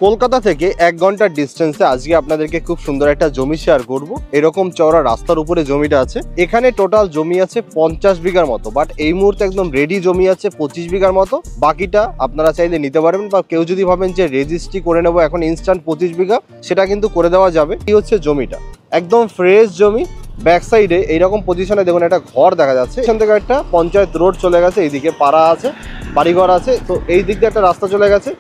কলকাতা থেকে 1 ঘন্টার ডিস্টেন্সে আজকে আপনাদেরকে খুব সুন্দর একটা জমি শেয়ার করব। এরকম চওড়া রাস্তার উপরে জমিটা আছে। এখানে টোটাল জমি আছে 50 বিঘার মতো, বাট এই মুহূর্তে একদম রেডি জমি আছে 25 বিঘার মতো। বাকিটা আপনারা চাইলে নিতে পারবেন, বা কেউ যদি ভাবেন যে রেজিস্ট্রি করে নেবো এখন ইনস্ট্যান্ট 25 বিঘা, সেটা কিন্তু করে দেওয়া যাবে। এই হচ্ছে জমিটা, একদম ফ্রেশ জমি। ব্যাক সাইডে এইরকম পজিশনে দেখুন একটা ঘর দেখা যাচ্ছে। এখান থেকে একটা পঞ্চায়েত রোড চলে গেছে, এইদিকে পাড়া আছে, বাড়িঘর আছে। তো এই দিক দিয়ে একটা রাস্তা চলে গেছে।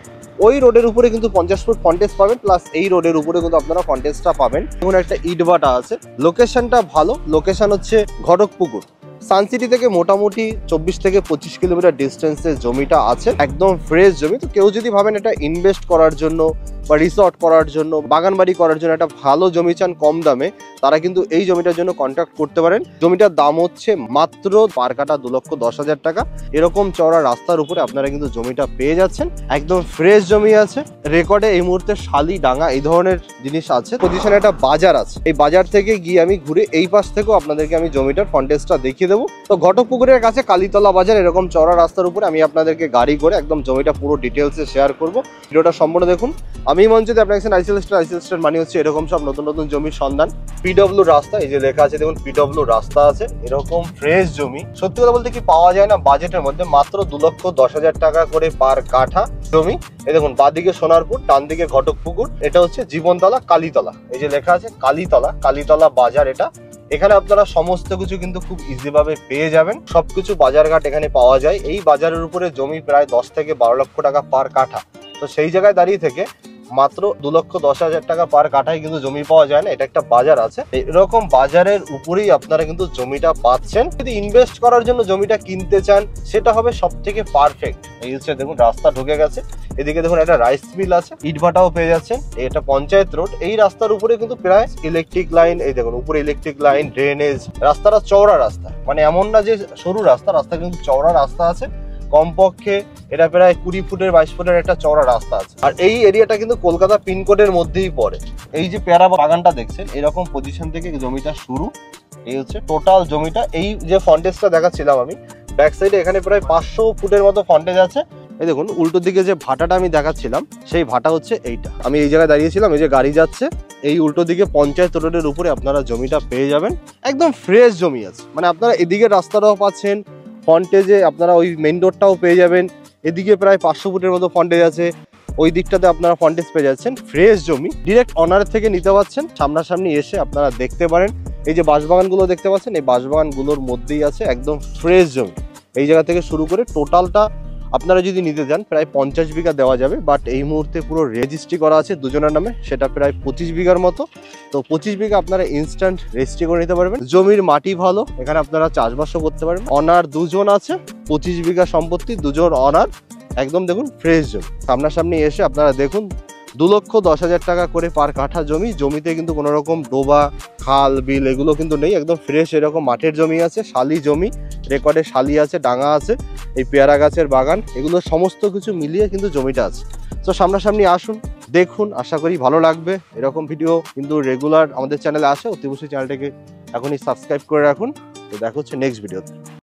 ওই রোডের উপরে কিন্তু 50 ফুট ফন্টেজ পাবেন, প্লাস এই রোডের উপরে কিন্তু আপনারা ফন্টেজটা পাবেন। এবং একটা ইটভাটা আছে। লোকেশনটা ভালো, লোকেশন হচ্ছে ঘটকপুকুর। সানসিটি থেকে মোটামুটি 24 থেকে 25 কিলোমিটার ডিস্টেন্সে জমিটা আছে। একদম ফ্রেশ জমি। তো কেউ যদি ভাবেন এটা ইনভেস্ট করার জন্য বা রিসর্ট করার জন্য, বাগান বাড়ি করার জন্য একটা ভালো জমি চান কম দামে, তারা কিন্তু এই জমিটার জন্য কন্ট্যাক্ট করতে পারেন। জমিটার দাম হচ্ছে মাত্র পার কাঠা 2,10,000 টাকা। এরকম চওড়া রাস্তার উপরে আপনারা কিন্তু জমিটা পেয়ে যাচ্ছেন। একদম ফ্রেশ জমি আছে। রেকর্ডে এই মুহূর্তে শালি, ডাঙ্গা এই ধরনের জিনিস আছে। পজিশনে একটা বাজার আছে। এই বাজার থেকে গিয়ে আমি ঘুরে এই পাশ থেকেও আপনাদেরকে আমি জমিটার ফন্টেজটা দেখিয়ে দেবো। তো ঘটকপুকুরের কাছে কালীতলা বাজার, এরকম চওড়া রাস্তার উপরে আমি আপনাদেরকে গাড়ি করে একদম জমিটা পুরো ডিটেলসে শেয়ার করবো। ভিডিওটা সম্পূর্ণ দেখুন। আমি মঞ্চে আপনার কাছে আইসিএল স্টার মানে হচ্ছে এরকম সব নতুন নতুন জমির সন্ধান। পিডব্লিউ রাস্তা, এই যে লেখা আছে দেখুন পিডব্লিউ রাস্তা আছে। এরকম ফ্রেশ জমি সত্যি কথা বলতে কি পাওয়া যায় না বাজেটের মধ্যে। মাত্র 2,10,000 টাকা করে পার কাঠা জমি। এই দেখুন বাঁদিকে সোনারপুর, ডান দিকে ঘটকপুকুর। এটা হচ্ছে জীবনতলা কালীতলা, এই যে লেখা আছে কালীতলা, কালীতলা বাজার। এটা এখানে আপনারা সমস্ত কিছু কিন্তু খুব ইজি ভাবে পেয়ে যাবেন। সবকিছু বাজারঘাট এখানে পাওয়া যায়। এই বাজারের উপরে জমি প্রায় 10 থেকে 12 লক্ষ টাকা পার কাঠা। তো সেই জায়গায় দাঁড়িয়ে থেকে মাত্র 2,10,000 টাকা পার কাঠায় কিন্তু জমি পাওয়া যায় না। এটা একটা বাজার আছে। এরকম বাজারের উপরেই আপনারা কিন্তু জমিটা পাচ্ছেন। যদি ইনভেস্ট করার জন্য জমিটা কিনতে চান, সেটা হবে সব থেকে পারফেক্ট। এই হচ্ছে দেখুন রাস্তা ঢুকে গেছে। এদিকে দেখুন একটা রাইস মিল আছে, ইটভাটাও পেয়ে যাচ্ছেন। এটা পঞ্চায়েত রোড। এই রাস্তার উপরে কিন্তু প্রায় ইলেকট্রিক লাইন, এই দেখুন উপরে ইলেকট্রিক লাইন, ড্রেনেজ। রাস্তাটা চওড়া রাস্তা, মানে এমন না যে সরু রাস্তা, রাস্তা কিন্তু চওড়া রাস্তা আছে। কমপক্ষে এটা প্রায় 20 ফুটের 22 ফুটের একটা চওড়া রাস্তা আছে। আর এই এরিয়াটা কিন্তু কলকাতা পিনকোডের মধ্যেই পড়ে। এই যে পেয়ারা বাগানটা দেখছেন, এরকম পজিশন থেকে জমিটা শুরু। এই হচ্ছে টোটাল জমিটা। এই যে ফন্টেজটা দেখাচ্ছিলাম আমি, ব্যাক সাইডে এখানে প্রায় 500 ফুটের মতো ফন্টেজ আছে। এই দেখুন উল্টো দিকে যে ভাটাটা আমি দেখাচ্ছিলাম, সেই ভাটা হচ্ছে এইটা। আমি এই জায়গায় দাঁড়িয়েছিলাম, এই যে গাড়ি যাচ্ছে, এই উল্টো দিকে পঞ্চায়েত রোডের উপরে আপনারা জমিটা পেয়ে যাবেন। একদম ফ্রেশ জমি আছে, মানে আপনারা এদিকে রাস্তাটাও পাচ্ছেন, ফন্টেজে আপনারা ওই মেইন রোডটাও পেয়ে যাবেন। এদিকে প্রায় 500 ফুটের মতো ফন্টেজ আছে, ওই দিকটাতে আপনারা ফন্টেজ পেয়ে যাচ্ছেন। ফ্রেশ জমি, ডিরেক্ট অনারের থেকে নিতে পারছেন। সামনাসামনি এসে আপনারা দেখতে পারেন। এই যে বাঁশবাগানগুলো দেখতে পাচ্ছেন, এই বাঁশবাগানগুলোর মধ্যেই আছে একদম ফ্রেশ জমি। এই জায়গা থেকে শুরু করে টোটালটা আপনারা যদি নিতে যান প্রায় 50 বিঘা দেওয়া যাবে। বাট এই মুহূর্তে পুরো রেজিস্ট্রি করা আছে দুজনের নামে, সেটা প্রায় 25 বিঘার মতো। তো 25 বিঘা আপনারা ইনস্ট্যান্ট রেজিস্ট্রি করে নিতে পারবেন। জমির মাটি ভালো, এখানে আপনারা চাষবাসও করতে পারবেন। অনার দুজন আছে, 25 বিঘা সম্পত্তি, দুজন অনার। একদম দেখুন ফ্রেশ জমি। সামনাসামনি এসে আপনারা দেখুন 2,10,000 টাকা করে পার কাঠা জমি। জমিতে কিন্তু কোনো রকম ডোবা, খাল, বিল এগুলো কিন্তু নেই। একদম ফ্রেশ এরকম মাঠের জমি আছে, শালি জমি। রেকর্ডে শালি আছে, ডাঙ্গা আছে, এই পেয়ারা গাছের বাগান, এগুলো সমস্ত কিছু মিলিয়ে কিন্তু জমিটা আছে। তো সামনাসামনি আসুন, দেখুন, আশা করি ভালো লাগবে। এরকম ভিডিও কিন্তু রেগুলার আমাদের চ্যানেলে আসে। অতি অবশ্যই চ্যানেলটাকে এখনই সাবস্ক্রাইব করে রাখুন। তো দেখা হচ্ছে নেক্সট ভিডিওতে।